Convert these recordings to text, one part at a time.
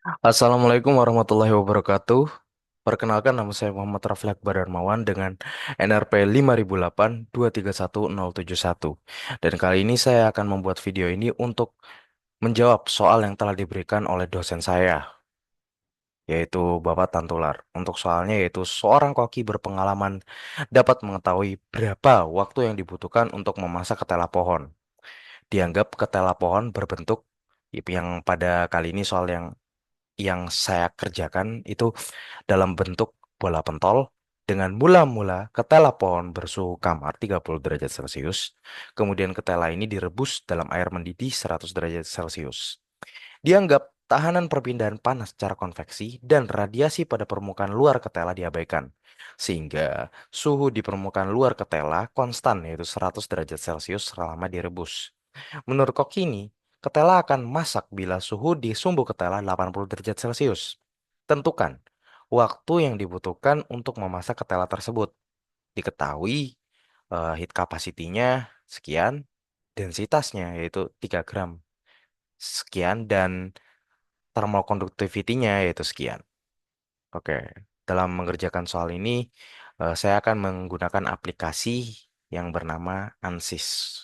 Assalamualaikum warahmatullahi wabarakatuh. Perkenalkan nama saya Muhammad Rafli Akbar Darmawan dengan NRP 5008231071. Dan kali ini saya akan membuat video ini untuk menjawab soal yang telah diberikan oleh dosen saya, yaitu Bapak Tantular. Untuk soalnya yaitu seorang koki berpengalaman dapat mengetahui berapa waktu yang dibutuhkan untuk memasak ketela pohon. Dianggap ketela pohon berbentuk yang pada kali ini soal yang saya kerjakan itu dalam bentuk bola pentol dengan mula-mula ketela pohon bersuhu kamar 30 derajat Celcius. Kemudian ketela ini direbus dalam air mendidih 100 derajat Celcius. Dianggap tahanan perpindahan panas secara konveksi dan radiasi pada permukaan luar ketela diabaikan. Sehingga suhu di permukaan luar ketela konstan yaitu 100 derajat Celcius selama direbus. Menurut Kokini, ketela akan masak bila suhu di sumbu ketela 80 derajat Celcius. Tentukan waktu yang dibutuhkan untuk memasak ketela tersebut. Diketahui heat capacity-nya sekian, densitasnya yaitu 3 gram sekian, dan thermal conductivity-nya yaitu sekian. Oke, dalam mengerjakan soal ini, saya akan menggunakan aplikasi yang bernama ANSYS.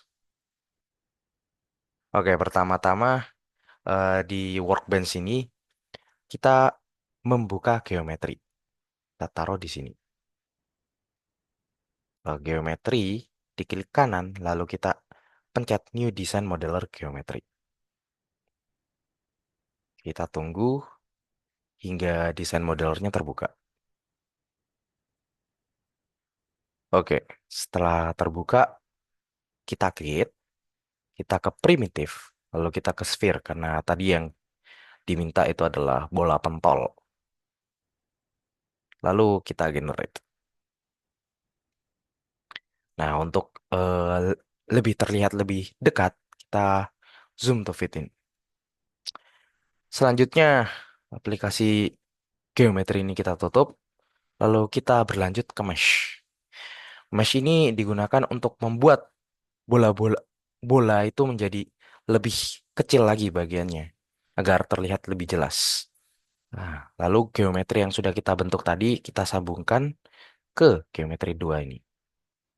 Oke, pertama-tama di Workbench ini kita membuka geometri. Kita taruh di sini. Geometri, diklik kanan, lalu kita pencet New Design Modeler Geometry. Kita tunggu hingga desain modelernya terbuka. Oke, setelah terbuka, kita create, kita ke primitif, lalu kita ke sphere, karena tadi yang diminta itu adalah bola pentol. Lalu kita generate. Nah, untuk lebih terlihat lebih dekat, kita zoom to fit in. Selanjutnya, aplikasi geometri ini kita tutup, lalu kita berlanjut ke mesh. Mesh ini digunakan untuk membuat bola-bola bola itu menjadi lebih kecil lagi bagiannya, agar terlihat lebih jelas. Nah, lalu geometri yang sudah kita bentuk tadi, kita sambungkan ke geometri 2 ini.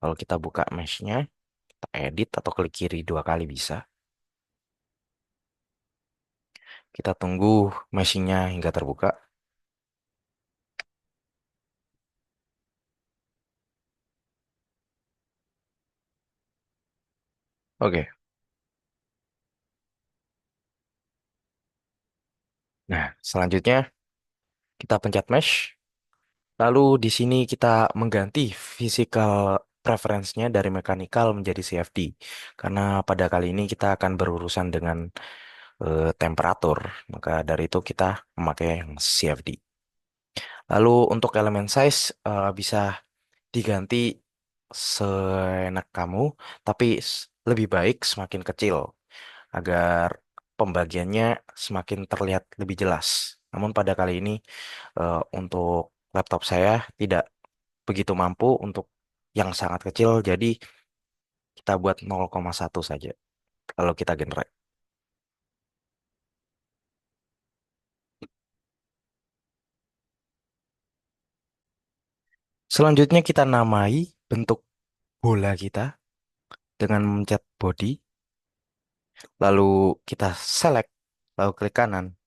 Lalu kita buka meshnya, kita edit atau klik kiri 2 kali bisa. Kita tunggu meshingnya hingga terbuka. Oke, nah selanjutnya kita pencet mesh. Lalu di sini kita mengganti physical preference-nya dari mechanical menjadi CFD. Karena pada kali ini kita akan berurusan dengan temperatur. Maka dari itu kita memakai yang CFD. Lalu untuk elemen size bisa diganti seenak kamu, tapi lebih baik semakin kecil agar pembagiannya semakin terlihat lebih jelas. Namun pada kali ini untuk laptop saya tidak begitu mampu untuk yang sangat kecil, jadi kita buat 0,1 saja. Lalu kita generate. Selanjutnya kita namai bentuk bola kita dengan mencet body, lalu kita select, lalu klik kanan,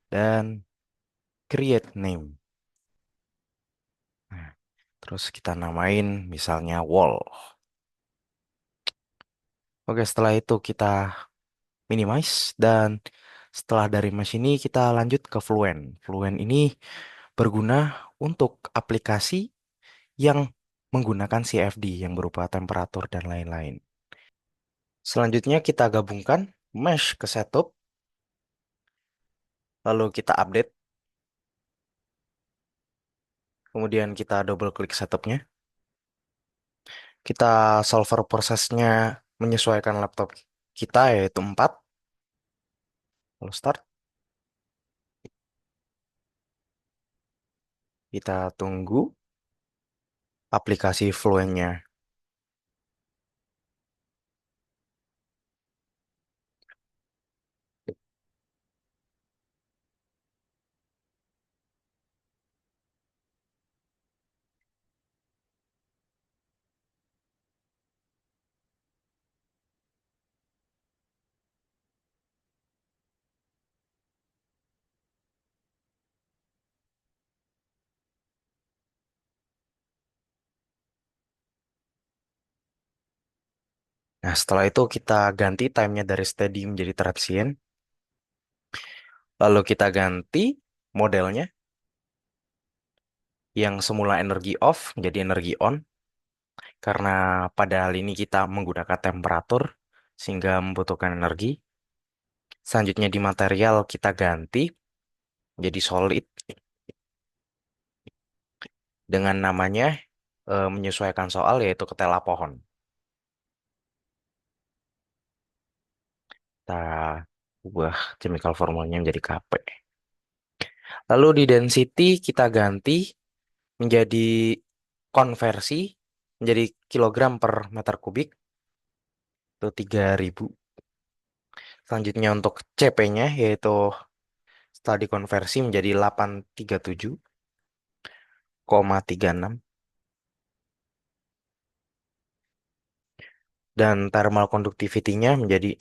dan create name. Nah, terus kita namain misalnya wall. Oke, setelah itu kita minimize, dan setelah dari mesh ini kita lanjut ke Fluent. Fluent ini berguna untuk aplikasi yang menggunakan CFD yang berupa temperatur dan lain-lain. Selanjutnya kita gabungkan mesh ke setup, lalu kita update, kemudian kita double klik setupnya. Kita solver prosesnya menyesuaikan laptop kita yaitu 4. Lalu start, kita tunggu aplikasi Fluentnya. Nah, setelah itu kita ganti timenya dari steady menjadi transient. Lalu kita ganti modelnya yang semula energi off menjadi energi on. Karena pada hal ini kita menggunakan temperatur sehingga membutuhkan energi. Selanjutnya di material kita ganti menjadi solid dengan namanya menyesuaikan soal yaitu ketela pohon. Kita ubah chemical formulanya menjadi Kp. Lalu di density kita ganti menjadi konversi menjadi kilogram per meter kubik itu 3.000. Selanjutnya untuk Cp-nya yaitu setelah dikonversi menjadi 837,36 dan thermal conductivity-nya menjadi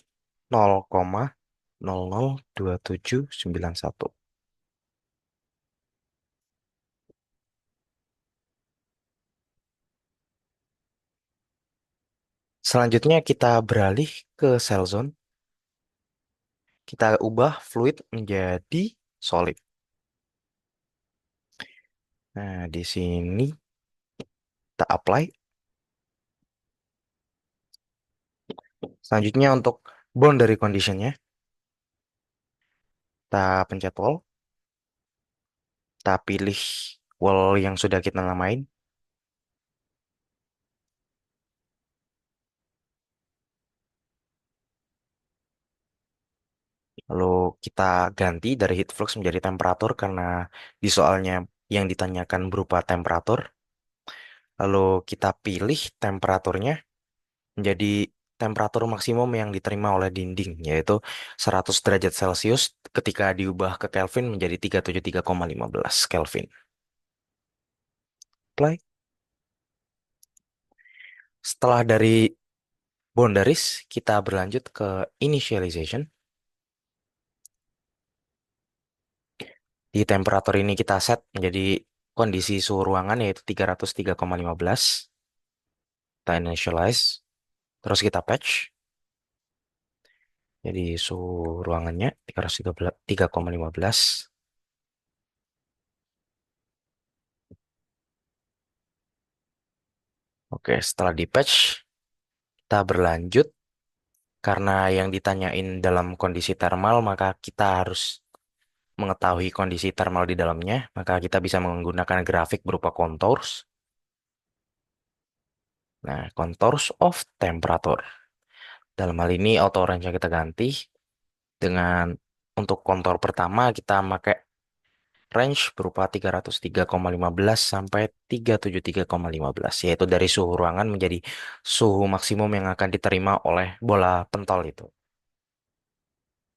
0,002791. Selanjutnya kita beralih ke cell zone. Kita ubah fluid menjadi solid. Nah, di sini kita apply. Selanjutnya untuk boundary condition-nya, kita pencet wall. Kita pilih wall yang sudah kita namain. Lalu kita ganti dari heat flux menjadi temperatur karena di soalnya yang ditanyakan berupa temperatur. Lalu kita pilih temperaturnya menjadi temperatur maksimum yang diterima oleh dinding, yaitu 100 derajat Celcius ketika diubah ke Kelvin menjadi 373,15 Kelvin. Apply. Setelah dari boundaries, kita berlanjut ke initialization. Di temperatur ini kita set menjadi kondisi suhu ruangan yaitu 303,15. Kita initialize, terus kita patch. Jadi suhu ruangannya 303,15. Oke, setelah di patch, kita berlanjut. Karena yang ditanyain dalam kondisi thermal, maka kita harus mengetahui kondisi thermal di dalamnya. Maka kita bisa menggunakan grafik berupa contours. Nah, contours of temperature. Dalam hal ini auto range yang kita ganti dengan untuk kontur pertama kita pakai range berupa 303,15 sampai 373,15 yaitu dari suhu ruangan menjadi suhu maksimum yang akan diterima oleh bola pentol itu.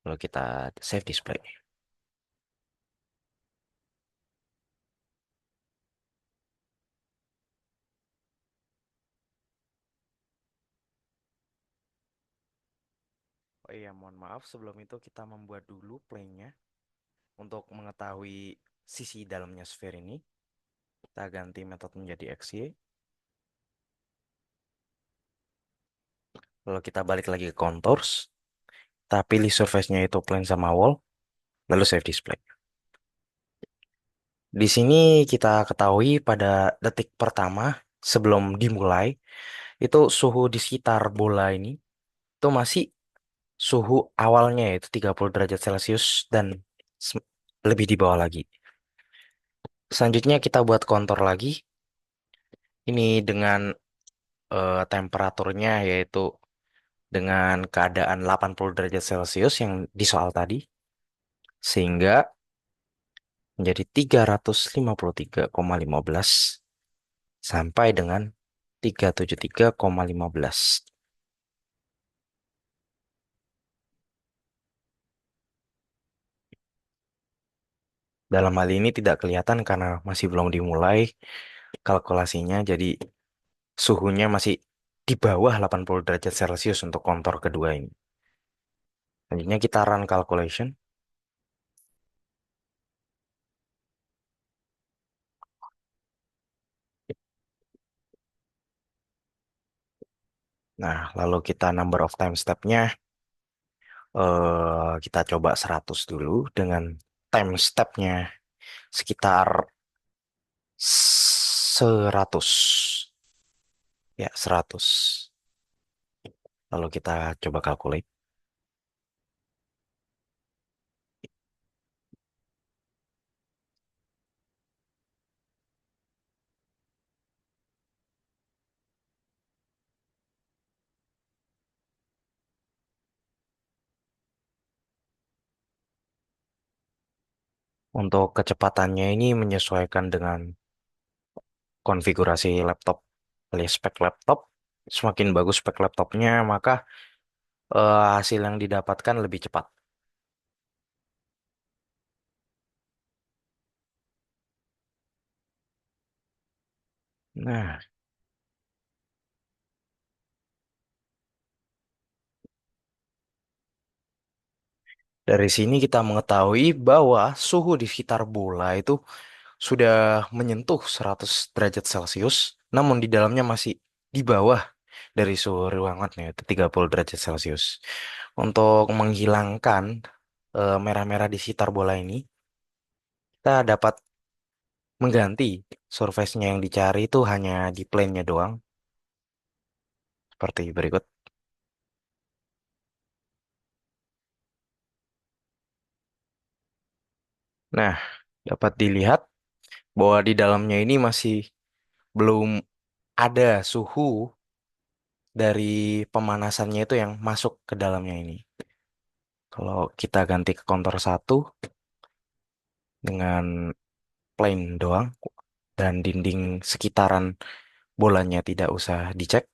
Lalu kita save display. Oh iya, mohon maaf sebelum itu kita membuat dulu plane-nya untuk mengetahui sisi dalamnya sphere ini. Kita ganti metode menjadi XY. Lalu kita balik lagi ke contours. Kita pilih surface-nya itu plane sama wall. Lalu save display. Di sini kita ketahui pada detik pertama sebelum dimulai itu suhu di sekitar bola ini itu masih suhu awalnya yaitu 30 derajat Celcius dan se- lebih di bawah lagi. Selanjutnya kita buat kontur lagi. Ini dengan temperaturnya yaitu dengan keadaan 80 derajat Celcius yang di soal tadi sehingga menjadi 353,15 sampai dengan 373,15. Dalam hal ini tidak kelihatan karena masih belum dimulai kalkulasinya, jadi suhunya masih di bawah 80 derajat Celcius untuk kontur kedua ini. Selanjutnya kita run calculation. Nah, lalu kita number of time step-nya kita coba 100 dulu dengan time step-nya sekitar 100. Ya, 100. Lalu kita coba calculate. Untuk kecepatannya ini menyesuaikan dengan konfigurasi laptop alias spek laptop. Semakin bagus spek laptopnya, maka hasil yang didapatkan lebih cepat. Nah, dari sini kita mengetahui bahwa suhu di sekitar bola itu sudah menyentuh 100 derajat Celcius, namun di dalamnya masih di bawah dari suhu ruangannya itu 30 derajat Celcius. Untuk menghilangkan merah-merah di sekitar bola ini, kita dapat mengganti surface-nya yang dicari itu hanya di plane-nya doang, seperti berikut. Nah, dapat dilihat bahwa di dalamnya ini masih belum ada suhu dari pemanasannya itu yang masuk ke dalamnya ini. Kalau kita ganti ke kontur satu dengan plain doang dan dinding sekitaran bolanya tidak usah dicek.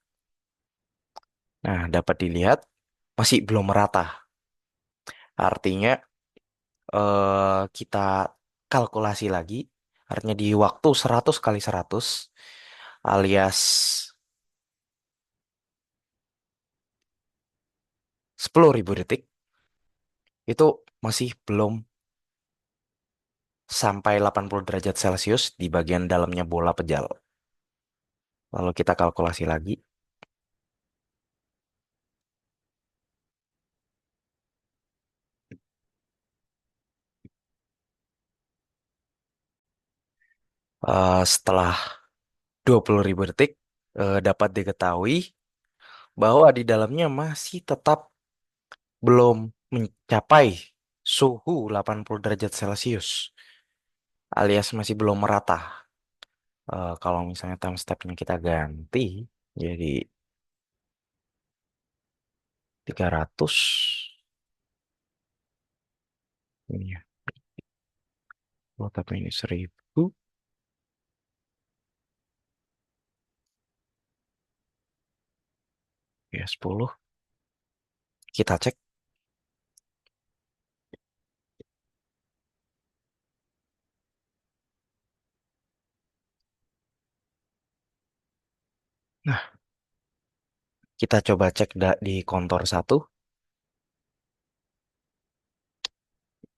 Nah, dapat dilihat masih belum merata. Artinya kita kalkulasi lagi. Artinya di waktu 100 kali 100 alias 10.000 detik itu masih belum sampai 80 derajat Celcius di bagian dalamnya bola pejal. Lalu kita kalkulasi lagi. Setelah 20.000 detik, dapat diketahui bahwa di dalamnya masih tetap belum mencapai suhu 80 derajat Celcius, alias masih belum merata. Kalau misalnya time step-nya kita ganti jadi 300, ini ya, oh, tapi ini 1.000, ya 10, kita cek. Nah, kita coba cek di kontur satu,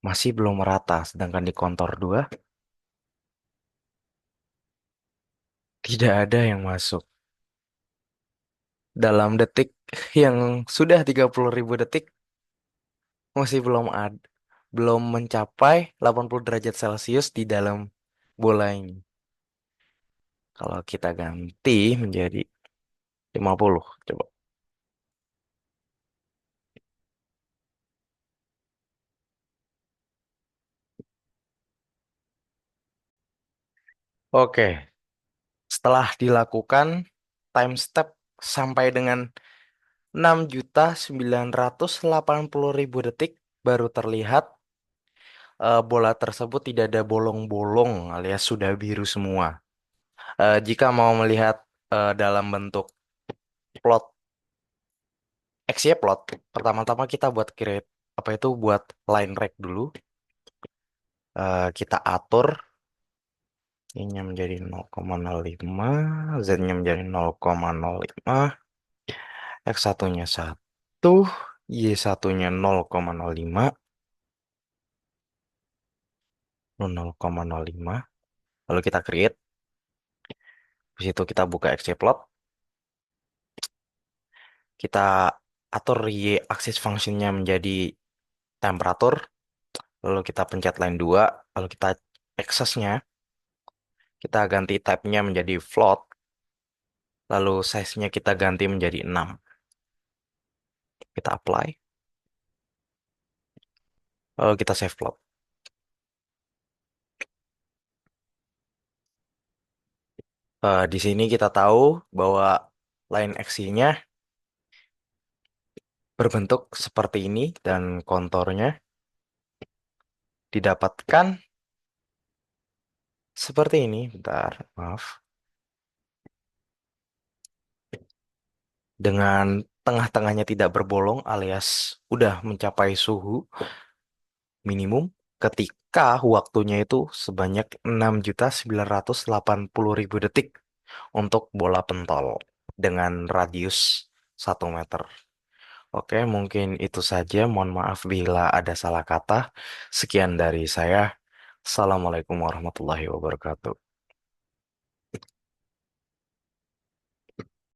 masih belum merata, sedangkan di kontur 2 tidak ada yang masuk. Dalam detik yang sudah 30.000 detik, masih belum mencapai 80 derajat Celcius di dalam bola ini. Kalau kita ganti menjadi 50, coba. Oke, setelah dilakukan time step sampai dengan 6.980.000 detik, baru terlihat bola tersebut tidak ada bolong-bolong alias sudah biru semua. Jika mau melihat dalam bentuk plot, XY plot, pertama-tama kita buat create apa itu buat line break dulu. Kita atur Y-nya menjadi 0,05, Z-nya menjadi 0,05, X1-nya 1, Y1-nya 0,05, 0,05. Lalu kita create. Di situ kita buka XY plot. Kita atur Y aksis fungsinya menjadi temperatur, lalu kita pencet line 2, lalu kita accessnya, kita ganti type-nya menjadi float, lalu size-nya kita ganti menjadi 6. Kita apply, lalu kita save float. Di sini kita tahu bahwa line aksinya berbentuk seperti ini dan konturnya didapatkan seperti ini. Bentar, maaf. Dengan tengah-tengahnya tidak berbolong alias udah mencapai suhu minimum ketika waktunya itu sebanyak 6.980.000 detik untuk bola pentol dengan radius 1 meter. Oke, mungkin itu saja. Mohon maaf bila ada salah kata. Sekian dari saya. Assalamualaikum warahmatullahi wabarakatuh.